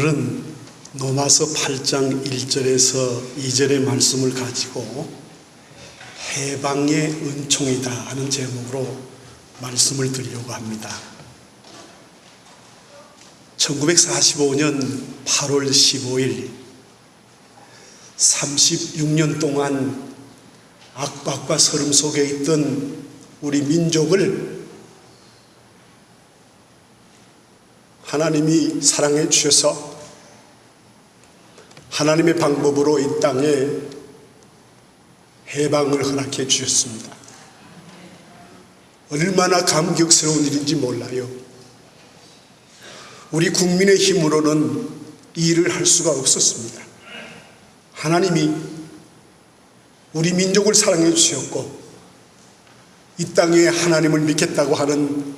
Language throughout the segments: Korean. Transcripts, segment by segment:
오늘은 로마서 8장 1절에서 2절의 말씀을 가지고 해방의 은총이다 하는 제목으로 말씀을 드리려고 합니다. 1945년 8월 15일 36년 동안 압박과 서름 속에 있던 우리 민족을 하나님이 사랑해 주셔서 하나님의 방법으로 이 땅에 해방을 허락해 주셨습니다. 얼마나 감격스러운 일인지 몰라요. 우리 국민의 힘으로는 이 일을 할 수가 없었습니다. 하나님이 우리 민족을 사랑해 주셨고 이 땅에 하나님을 믿겠다고 하는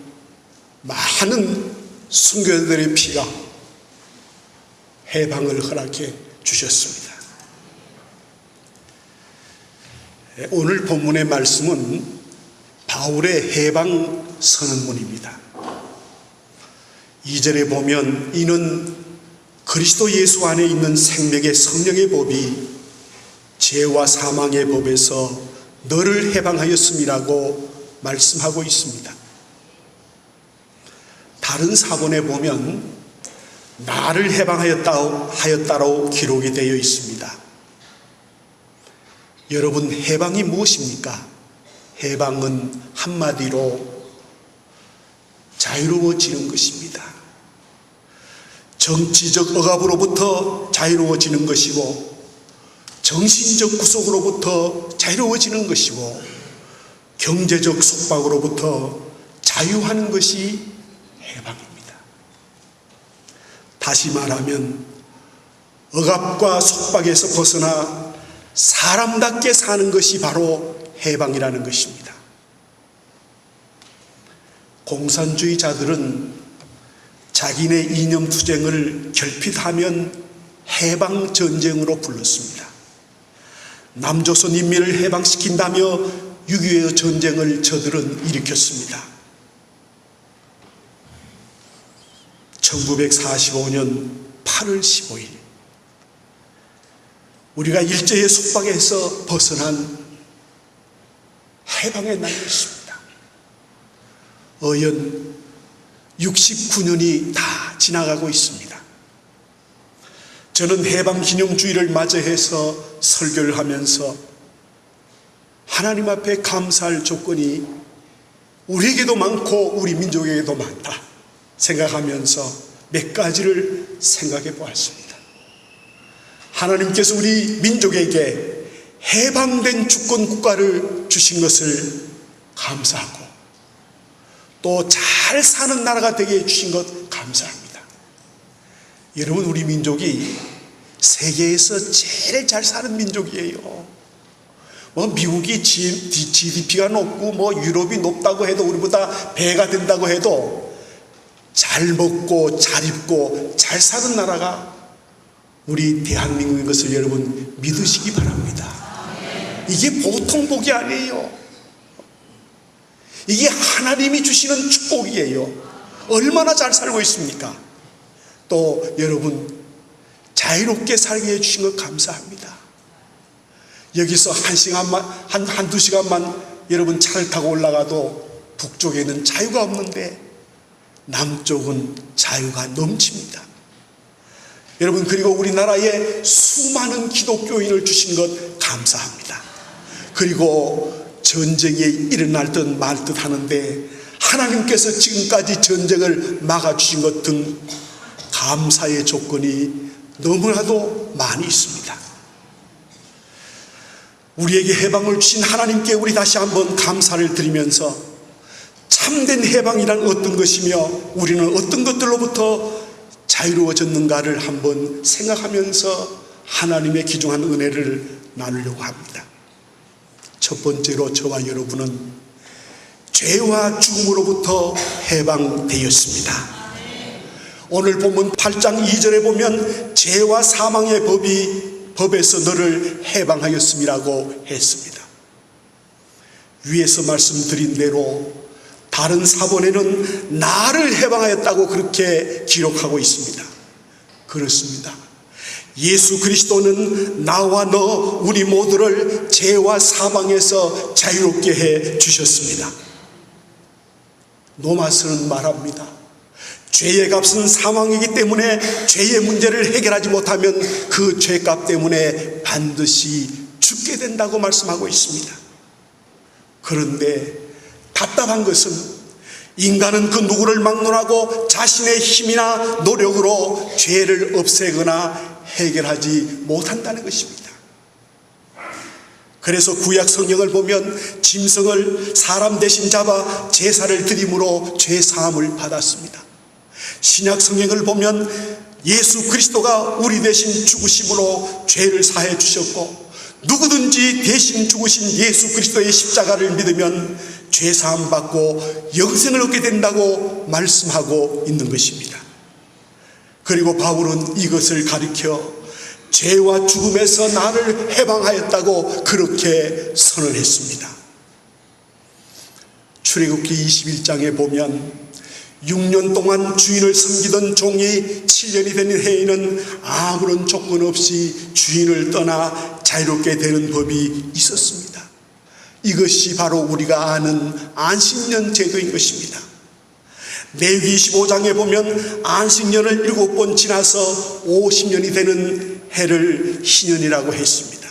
많은 순교자들의 피가 해방을 허락해 주셨습니다. 오늘 본문의 말씀은 바울의 해방 선언문입니다. 2절에 보면 이는 그리스도 예수 안에 있는 생명의 성령의 법이 죄와 사망의 법에서 너를 해방하였음이라고 말씀하고 있습니다. 다른 사본에 보면 나를 해방하였다로 기록이 되어 있습니다. 여러분, 해방이 무엇입니까? 해방은 한마디로 자유로워지는 것입니다. 정치적 억압으로부터 자유로워지는 것이고 정신적 구속으로부터 자유로워지는 것이고 경제적 속박으로부터 자유하는 것이 해방입니다. 다시 말하면 억압과 속박에서 벗어나 사람답게 사는 것이 바로 해방이라는 것입니다. 공산주의자들은 자기네 이념 투쟁을 결핍하면 해방전쟁으로 불렀습니다. 남조선 인민을 해방시킨다며 6.25 전쟁을 저들은 일으켰습니다. 1945년 8월 15일 우리가 일제의 속박에서 벗어난 해방의 날이었습니다. 어연 69년이 다 지나가고 있습니다. 저는 해방기념주의를 맞이해서 설교를 하면서 하나님 앞에 감사할 조건이 우리에게도 많고 우리 민족에게도 많다 생각하면서 몇 가지를 생각해 보았습니다. 하나님께서 우리 민족에게 해방된 주권 국가를 주신 것을 감사하고 또 잘 사는 나라가 되게 해주신 것 감사합니다. 여러분, 우리 민족이 세계에서 제일 잘 사는 민족이에요. 미국이 GDP가 높고 유럽이 높다고 해도 우리보다 배가 된다고 해도 잘 먹고 잘 입고 잘 사는 나라가 우리 대한민국인 것을 여러분 믿으시기 바랍니다. 이게 보통 복이 아니에요. 이게 하나님이 주시는 축복이에요. 얼마나 잘 살고 있습니까? 또 여러분 자유롭게 살게 해주신 것 감사합니다. 여기서 한두 시간만 여러분 차를 타고 올라가도 북쪽에는 자유가 없는데 남쪽은 자유가 넘칩니다. 여러분, 그리고 우리나라에 수많은 기독교인을 주신 것 감사합니다. 그리고 전쟁이 일어날 듯 말 듯 하는데 하나님께서 지금까지 전쟁을 막아주신 것 등 감사의 조건이 너무나도 많이 있습니다. 우리에게 해방을 주신 하나님께 우리 다시 한번 감사를 드리면서 참된 해방이란 어떤 것이며 우리는 어떤 것들로부터 자유로워졌는가를 한번 생각하면서 하나님의 귀중한 은혜를 나누려고 합니다. 첫 번째로 저와 여러분은 죄와 죽음으로부터 해방되었습니다. 오늘 본문 8장 2절에 보면 죄와 사망의 법에서 너를 해방하였음이라고 했습니다. 위에서 말씀드린 대로 다른 사본에는 나를 해방하였다고 그렇게 기록하고 있습니다. 그렇습니다. 예수 그리스도는 나와 너 우리 모두를 죄와 사망에서 자유롭게 해 주셨습니다. 로마서는 말합니다. 죄의 값은 사망이기 때문에 죄의 문제를 해결하지 못하면 그 죄값 때문에 반드시 죽게 된다고 말씀하고 있습니다. 그런데 답답한 것은 인간은 그 누구를 막론하고 자신의 힘이나 노력으로 죄를 없애거나 해결하지 못한다는 것입니다. 그래서 구약 성경을 보면 짐승을 사람 대신 잡아 제사를 드림으로 죄 사함을 받았습니다. 신약 성경을 보면 예수 그리스도가 우리 대신 죽으심으로 죄를 사해 주셨고, 누구든지 대신 죽으신 예수 그리스도의 십자가를 믿으면 죄 사함 받고 영생을 얻게 된다고 말씀하고 있는 것입니다. 그리고 바울은 이것을 가리켜 죄와 죽음에서 나를 해방하였다고 그렇게 선언했습니다. 출애굽기 21장에 보면 6년 동안 주인을 섬기던 종이 7년이 되는 해에는 아무런 조건 없이 주인을 떠나 자유롭게 되는 법이 있었습니다. 이것이 바로 우리가 아는 안식년 제도인 것입니다. 레위기 25장에 보면 안식년을 7번 지나서 50년이 되는 해를 희년이라고 했습니다.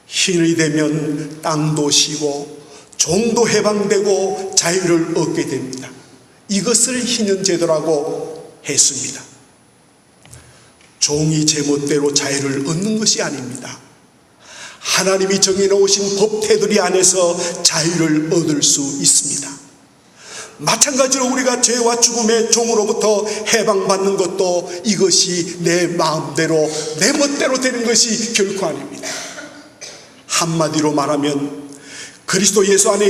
희년이 되면 땅도 쉬고 종도 해방되고 자유를 얻게 됩니다. 이것을 희년제도라고 했습니다. 종이 제멋대로 자유를 얻는 것이 아닙니다. 하나님이 정해놓으신 법태두리 안에서 자유를 얻을 수 있습니다. 마찬가지로 우리가 죄와 죽음의 종으로부터 해방받는 것도 이것이 내 마음대로 내 멋대로 되는 것이 결코 아닙니다. 한마디로 말하면 그리스도 예수 안에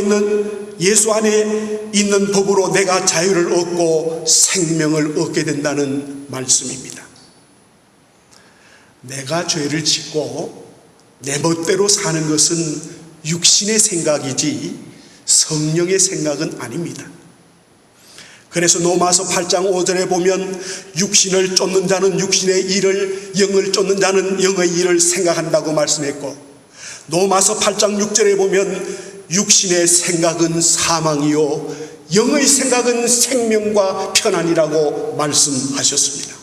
있는 법으로 내가 자유를 얻고 생명을 얻게 된다는 말씀입니다. 내가 죄를 짓고 내 멋대로 사는 것은 육신의 생각이지 성령의 생각은 아닙니다. 그래서 로마서 8장 5절에 보면 육신을 쫓는 자는 육신의 일을, 영을 쫓는 자는 영의 일을 생각한다고 말씀했고, 로마서 8장 6절에 보면 육신의 생각은 사망이요 영의 생각은 생명과 편안이라고 말씀하셨습니다.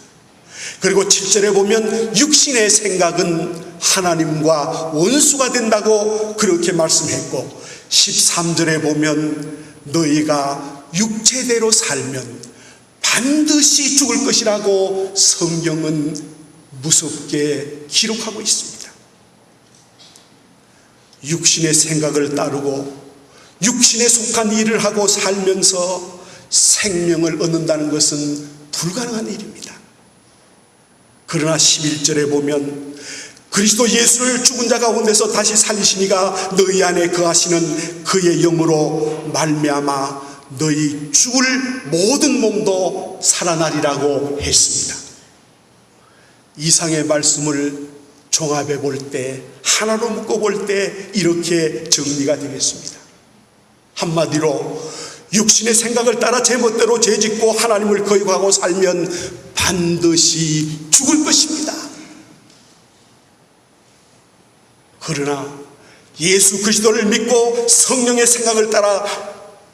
그리고 7절에 보면 육신의 생각은 하나님과 원수가 된다고 그렇게 말씀했고, 13절에 보면 너희가 육체대로 살면 반드시 죽을 것이라고 성경은 무섭게 기록하고 있습니다. 육신의 생각을 따르고 육신에 속한 일을 하고 살면서 생명을 얻는다는 것은 불가능한 일입니다. 그러나 11절에 보면 그리스도 예수를 죽은 자 가운데서 다시 살리시니가 너희 안에 거하시는 그의 영으로 말미암아 너희 죽을 모든 몸도 살아나리라고 했습니다. 이상의 말씀을 종합해 볼 때, 하나로 묶어 볼 때 이렇게 정리가 되겠습니다. 한마디로 육신의 생각을 따라 제멋대로 죄짓고 하나님을 거역하고 살면 반드시 죽을 것입니다. 그러나 예수 그리스도를 믿고 성령의 생각을 따라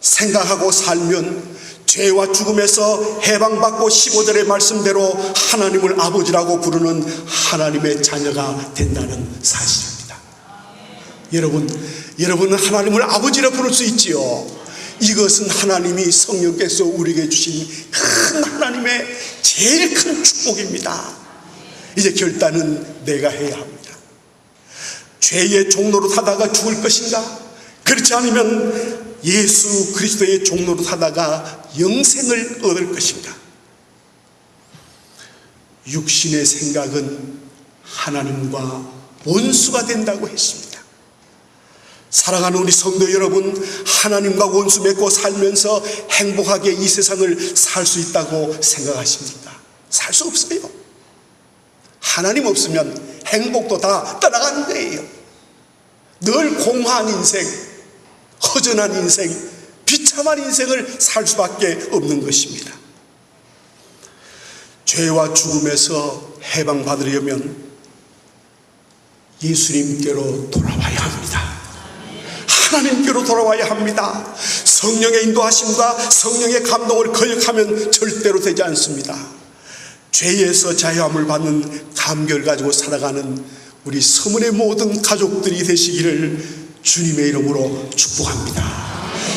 생각하고 살면 죄와 죽음에서 해방받고 15절의 말씀대로 하나님을 아버지라고 부르는 하나님의 자녀가 된다는 사실입니다. 여러분은 하나님을 아버지라 부를 수 있지요. 이것은 하나님이 성령께서 우리에게 주신 큰 하나님의 제일 큰 축복입니다. 이제 결단은 내가 해야 합니다. 죄의 종로로 타다가 죽을 것인가? 그렇지 않으면 예수 그리스도의 종로로 타다가 영생을 얻을 것인가? 육신의 생각은 하나님과 원수가 된다고 했습니다. 사랑하는 우리 성도 여러분, 하나님과 원수 맺고 살면서 행복하게 이 세상을 살 수 있다고 생각하십니까? 살 수 없어요. 하나님 없으면 행복도 다 떠나가는 거예요. 늘 공허한 인생, 허전한 인생, 비참한 인생을 살 수밖에 없는 것입니다. 죄와 죽음에서 해방받으려면 예수님께로 돌아와야 합니다. 하나님께로 돌아와야 합니다. 성령의 인도하심과 성령의 감동을 거역하면 절대로 되지 않습니다. 죄에서 자유함을 받는 감격을 가지고 살아가는 우리 서문의 모든 가족들이 되시기를 주님의 이름으로 축복합니다.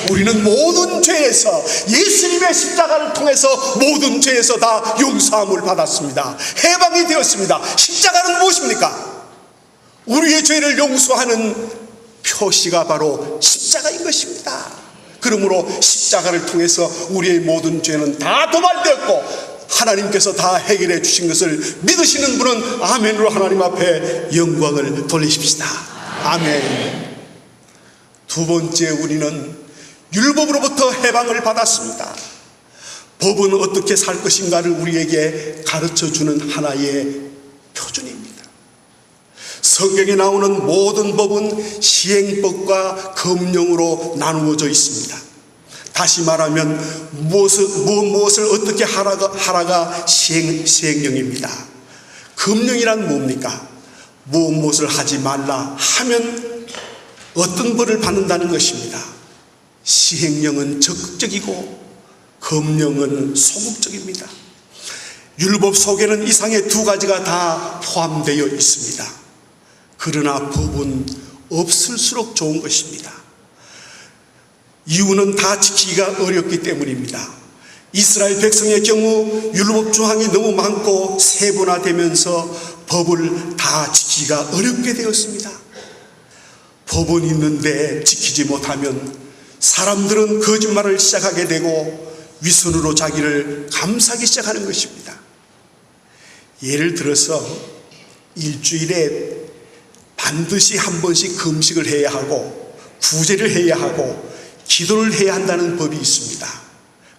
우리는 모든 죄에서 예수님의 십자가를 통해서 모든 죄에서 다 용서함을 받았습니다. 해방이 되었습니다. 십자가는 무엇입니까? 우리의 죄를 용서하는 표시가 바로 십자가인 것입니다. 그러므로 십자가를 통해서 우리의 모든 죄는 다 도말되었고 하나님께서 다 해결해 주신 것을 믿으시는 분은 아멘으로 하나님 앞에 영광을 돌리십시다. 아멘. 두 번째, 우리는 율법으로부터 해방을 받았습니다. 법은 어떻게 살 것인가를 우리에게 가르쳐주는 하나의 표준입니다. 성경에 나오는 모든 법은 시행법과 금령으로 나누어져 있습니다. 다시 말하면 무엇을 어떻게 하라가 시행령입니다. 금령이란 뭡니까? 무엇을 하지 말라 하면 어떤 벌을 받는다는 것입니다. 시행령은 적극적이고 금령은 소극적입니다. 율법 속에는 이상의 두 가지가 다 포함되어 있습니다. 그러나 법은 없을수록 좋은 것입니다. 이유는 다 지키기가 어렵기 때문입니다. 이스라엘 백성의 경우 율법 조항이 너무 많고 세분화되면서 법을 다 지키기가 어렵게 되었습니다. 법은 있는데 지키지 못하면 사람들은 거짓말을 시작하게 되고 위선으로 자기를 감싸기 시작하는 것입니다. 예를 들어서 일주일에 반드시 한 번씩 금식을 해야 하고 구제를 해야 하고 기도를 해야 한다는 법이 있습니다.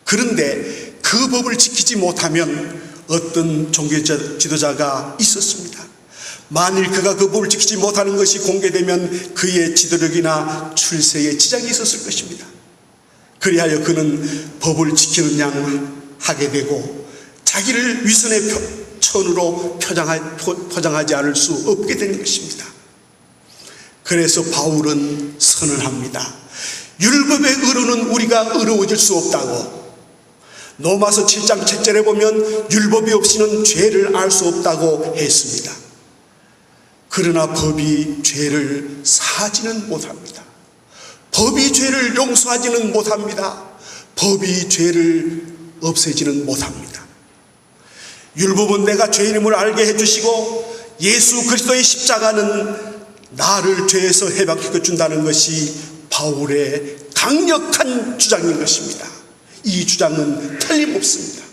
그런데 그 법을 지키지 못하면 어떤 종교 지도자가 있었습니다. 만일 그가 그 법을 지키지 못하는 것이 공개되면 그의 지도력이나 출세에 지장이 있었을 것입니다. 그리하여 그는 법을 지키는 양 하게 되고 자기를 위선의 천으로 포장하지 않을 수 없게 되는 것입니다. 그래서 바울은 선언합니다. 율법의 의로는 우리가 의로워질 수 없다고. 로마서 7장 7절에 보면 율법이 없이는 죄를 알 수 없다고 했습니다. 그러나 법이 죄를 사하지는 못합니다. 법이 죄를 용서하지는 못합니다. 법이 죄를 없애지는 못합니다. 율법은 내가 죄인임을 알게 해주시고 예수 그리스도의 십자가는 나를 죄에서 해방시켜 준다는 것이 바울의 강력한 주장인 것입니다. 이 주장은 틀림없습니다.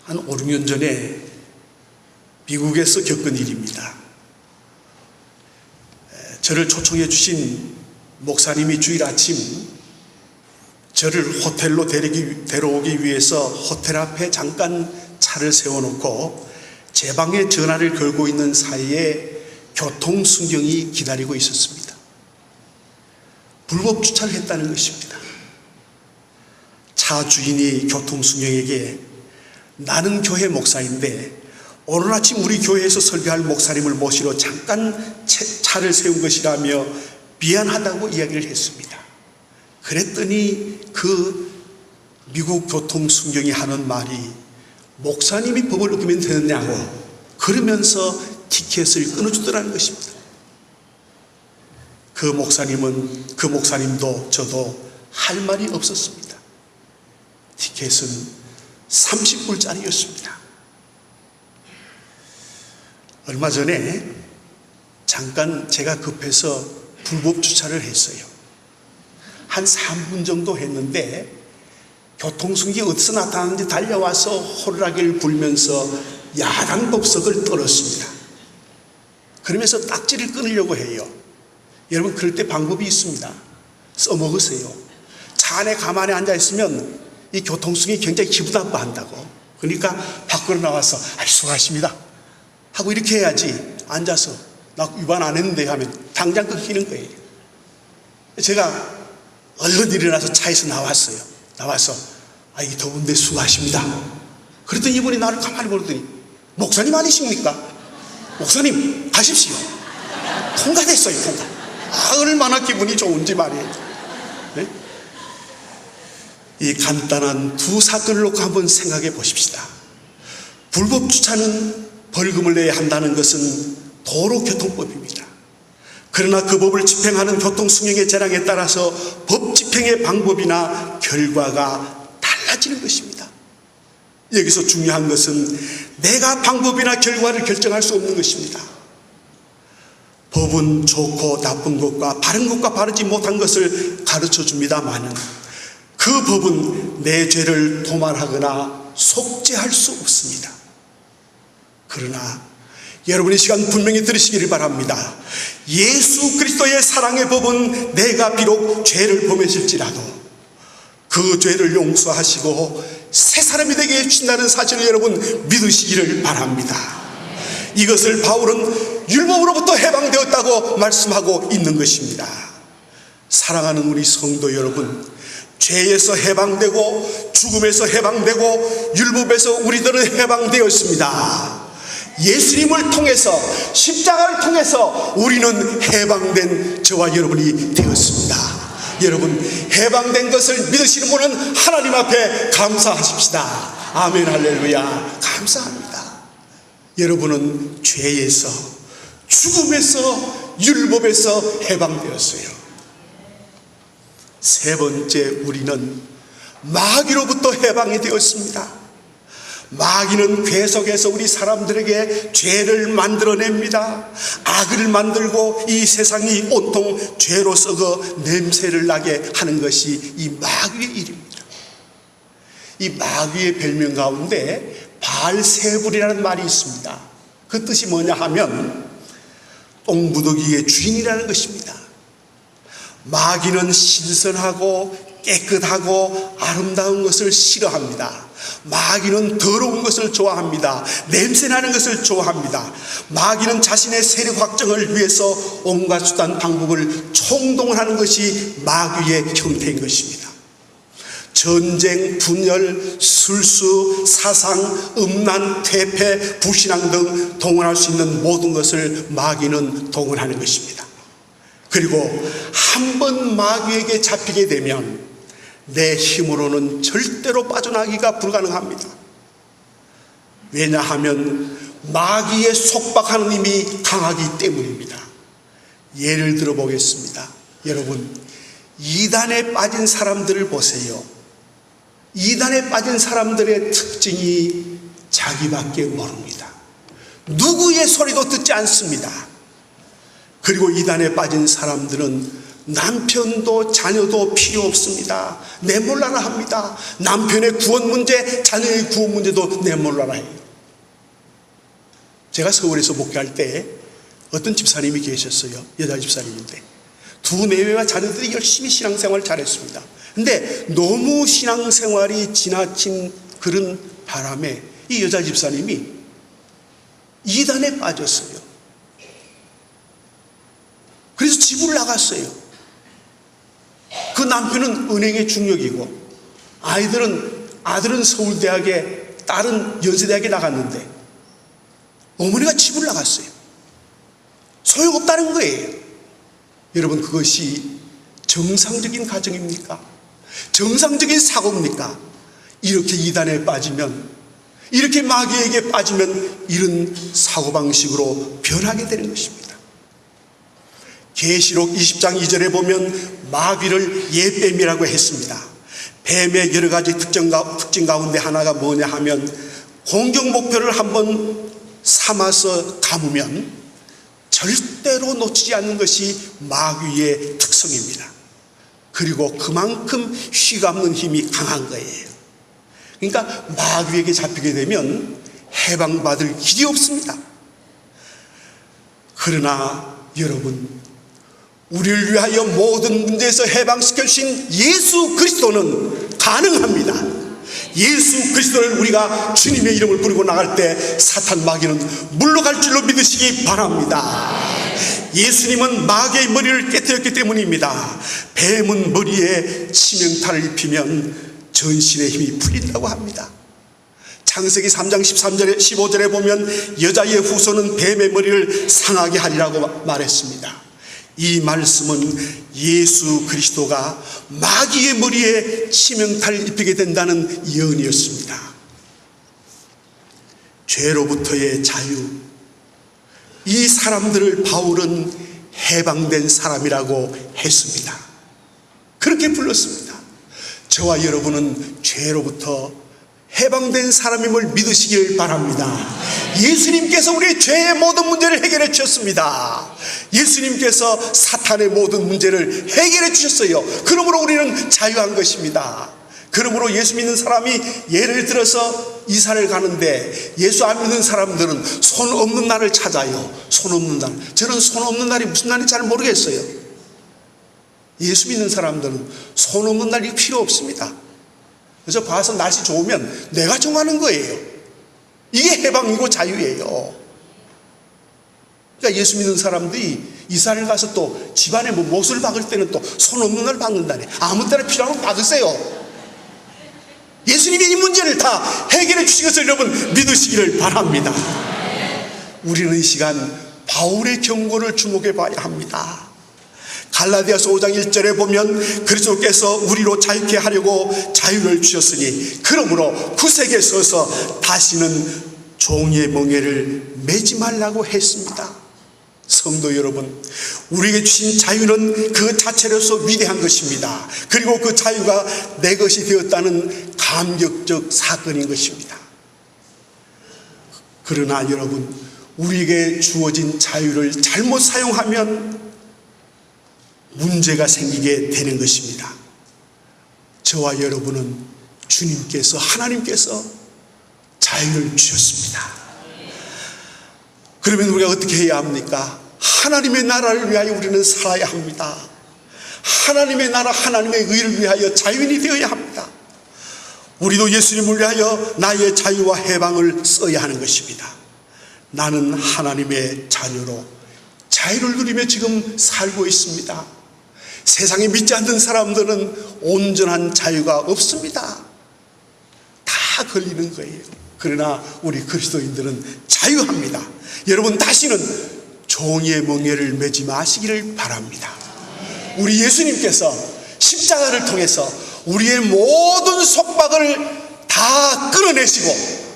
한 5, 6년 전에 미국에서 겪은 일입니다. 저를 초청해 주신 목사님이 주일 아침 저를 호텔로 데려오기 위해서 호텔 앞에 잠깐 차를 세워놓고 제 방에 전화를 걸고 있는 사이에 교통순경이 기다리고 있었습니다. 불법 주차를 했다는 것입니다. 차 주인이 교통순경에게 나는 교회 목사인데 오늘 아침 우리 교회에서 설교할 목사님을 모시러 잠깐 차를 세운 것이라며 미안하다고 이야기를 했습니다. 그랬더니 그 미국 교통순경이 하는 말이 목사님이 법을 어기면 되느냐고 그러면서 티켓을 끊어주더라는 것입니다. 그 목사님도 저도 할 말이 없었습니다. 티켓은 30불짜리였습니다. 얼마 전에 잠깐 제가 급해서 불법 주차를 했어요. 한 3분 정도 했는데 교통순경이 어디서 나타났는지 달려와서 호루라기를 불면서 야당 법석을 떨었습니다. 그러면서 딱지를 끊으려고 해요. 여러분 그럴 때 방법이 있습니다. 써먹으세요. 차 안에 가만히 앉아있으면 이 교통순경이 굉장히 기분 나빠한다고. 그러니까 밖으로 나와서 수고하십니다 하고 이렇게 해야지 앉아서 나 위반 안 했는데 하면 당장 끊기는 거예요. 제가 얼른 일어나서 차에서 나왔어요. 나와서 이 더운데 수고하십니다. 그랬더니 이분이 나를 가만히 보더니, 목사님 아니십니까? 목사님 가십시오. 통과됐어요. 통과. 얼마나 기분이 좋은지 말이에요. 네? 이 간단한 두 사건을 놓고 한번 생각해 보십시다. 불법 주차는 벌금을 내야 한다는 것은 도로교통법입니다. 그러나 그 법을 집행하는 교통수행의 재량에 따라서 법 집행의 방법이나 결과가 달라지는 것입니다. 여기서 중요한 것은 내가 방법이나 결과를 결정할 수 없는 것입니다. 법은 좋고 나쁜 것과 바른 것과 바르지 못한 것을 가르쳐 줍니다마는 그 법은 내 죄를 도말하거나 속죄할 수 없습니다. 그러나 여러분 이 시간 분명히 들으시기를 바랍니다. 예수 그리스도의 사랑의 법은 내가 비록 죄를 범했을지라도 그 죄를 용서하시고 새 사람이 되게 해주신다는 사실을 여러분 믿으시기를 바랍니다. 이것을 바울은 율법으로부터 해방되었다고 말씀하고 있는 것입니다. 사랑하는 우리 성도 여러분, 죄에서 해방되고 죽음에서 해방되고 율법에서 우리들은 해방되었습니다. 예수님을 통해서, 십자가를 통해서 우리는 해방된 저와 여러분이 되었습니다. 여러분, 해방된 것을 믿으시는 분은 하나님 앞에 감사하십시다. 아멘, 할렐루야. 감사합니다. 여러분은 죄에서, 죽음에서, 율법에서 해방되었어요. 세 번째, 우리는 마귀로부터 해방이 되었습니다. 마귀는 계속해서 우리 사람들에게 죄를 만들어냅니다. 악을 만들고 이 세상이 온통 죄로 썩어 냄새를 나게 하는 것이 이 마귀의 일입니다. 이 마귀의 별명 가운데 바알세불이라는 말이 있습니다. 그 뜻이 뭐냐 하면 똥무더기의 주인이라는 것입니다. 마귀는 신선하고 깨끗하고 아름다운 것을 싫어합니다. 마귀는 더러운 것을 좋아합니다. 냄새나는 것을 좋아합니다. 마귀는 자신의 세력 확정을 위해서 온갖 수단 방법을 총동원하는 것이 마귀의 형태인 것입니다. 전쟁, 분열, 술수, 사상, 음란, 퇴폐, 불신앙 등 동원할 수 있는 모든 것을 마귀는 동원하는 것입니다. 그리고 한 번 마귀에게 잡히게 되면 내 힘으로는 절대로 빠져나가기가 불가능합니다. 왜냐하면 마귀의 속박하는 힘이 강하기 때문입니다. 예를 들어 보겠습니다. 여러분, 이단에 빠진 사람들을 보세요. 이단에 빠진 사람들의 특징이 자기밖에 모릅니다. 누구의 소리도 듣지 않습니다. 그리고 이단에 빠진 사람들은 남편도 자녀도 필요 없습니다. 내몰라라 합니다. 남편의 구원 문제, 자녀의 구원 문제도 내몰라라 해요. 제가 서울에서 목회할 때 어떤 집사님이 계셨어요. 여자 집사님인데 두 내외와 자녀들이 열심히 신앙생활을 잘했습니다. 근데 너무 신앙생활이 지나친 그런 바람에 이 여자 집사님이 이단에 빠졌어요. 그래서 집을 나갔어요. 그 남편은 은행의 중역이고 아들은 서울대학에, 딸은 연세대학에 나갔는데 어머니가 집을 나갔어요. 소용없다는 거예요. 여러분, 그것이 정상적인 가정입니까? 정상적인 사고입니까? 이렇게 이단에 빠지면, 이렇게 마귀에게 빠지면 이런 사고방식으로 변하게 되는 것입니다. 계시록 20장 2절에 보면 마귀를 예뱀이라고 했습니다. 뱀의 여러 가지 특징 가운데 하나가 뭐냐 하면 공격 목표를 한번 삼아서 감으면 절대로 놓치지 않는 것이 마귀의 특성입니다. 그리고 그만큼 휘감는 힘이 강한 거예요. 그러니까 마귀에게 잡히게 되면 해방받을 길이 없습니다. 그러나 여러분, 우리를 위하여 모든 문제에서 해방시켜 주신 예수 그리스도는 가능합니다. 예수 그리스도를 우리가 주님의 이름을 부르고 나갈 때 사탄 마귀는 물러갈 줄로 믿으시기 바랍니다. 예수님은 마귀의 머리를 깨뜨렸기 때문입니다. 뱀은 머리에 치명타를 입히면 전신의 힘이 풀린다고 합니다. 창세기 3장 13절에 15절에 보면 여자의 후손은 뱀의 머리를 상하게 하리라고 말했습니다. 이 말씀은 예수 그리스도가 마귀의 머리에 치명타를 입히게 된다는 예언이었습니다. 죄로부터의 자유, 이 사람들을 바울은 해방된 사람이라고 했습니다. 그렇게 불렀습니다. 저와 여러분은 죄로부터 해방된 사람임을 믿으시길 바랍니다. 예수님께서 우리의 죄의 모든 문제를 해결해 주셨습니다. 예수님께서 사탄의 모든 문제를 해결해 주셨어요. 그러므로 우리는 자유한 것입니다. 그러므로 예수 믿는 사람이 예를 들어서 이사를 가는데 예수 안 믿는 사람들은 손 없는 날을 찾아요. 손 없는 날. 저는 손 없는 날이 무슨 날인지 잘 모르겠어요. 예수 믿는 사람들은 손 없는 날이 필요 없습니다. 그래서 봐서 날씨 좋으면 내가 정하는 거예요. 이게 해방이고 자유예요. 그러니까 예수 믿는 사람들이 이사를 가서 또 집안에 뭐 못을 박을 때는 또 손 없는 날 박는다네. 아무 때나 필요하면 박으세요. 예수님이 이 문제를 다 해결해 주신 것을 여러분 믿으시기를 바랍니다. 우리는 이 시간 바울의 경고를 주목해 봐야 합니다. 갈라디아서 5장 1절에 보면 그리스도께서 우리로 자유케 하려고 자유를 주셨으니 그러므로 구색에 서서 다시는 종의 멍에를 매지 말라고 했습니다. 성도 여러분, 우리에게 주신 자유는 그 자체로서 위대한 것입니다. 그리고 그 자유가 내 것이 되었다는 감격적 사건인 것입니다. 그러나 여러분, 우리에게 주어진 자유를 잘못 사용하면 문제가 생기게 되는 것입니다. 저와 여러분은 주님께서, 하나님께서 자유를 주셨습니다. 그러면 우리가 어떻게 해야 합니까? 하나님의 나라를 위하여 우리는 살아야 합니다. 하나님의 나라, 하나님의 의를 위하여 자유인이 되어야 합니다. 우리도 예수님을 위하여 나의 자유와 해방을 써야 하는 것입니다. 나는 하나님의 자녀로 자유를 누리며 지금 살고 있습니다. 세상에 믿지 않는 사람들은 온전한 자유가 없습니다. 다 걸리는 거예요. 그러나 우리 그리스도인들은 자유합니다. 여러분, 다시는 종의 멍에를 매지 마시기를 바랍니다. 우리 예수님께서 십자가를 통해서 우리의 모든 속박을 다 끌어내시고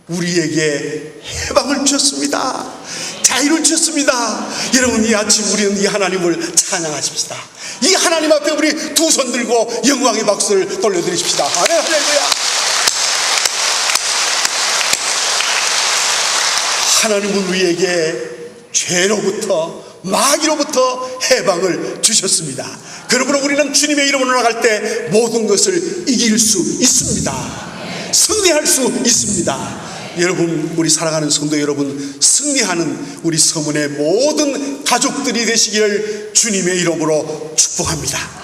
우리에게 해방을 주셨습니다. 자유를 주셨습니다. 여러분, 이 아침 우리는 이 하나님을 찬양하십시다. 이 하나님 앞에 우리 두 손 들고 영광의 박수를 돌려드리십시다. 아멘, 할렐루야. 하나님은 우리에게 죄로부터, 마귀로부터 해방을 주셨습니다. 그러므로 우리는 주님의 이름으로 나갈 때 모든 것을 이길 수 있습니다. 승리할 수 있습니다. 여러분, 우리 사랑하는 성도 여러분, 승리하는 우리 서문의 모든 가족들이 되시기를 주님의 이름으로 축복합니다.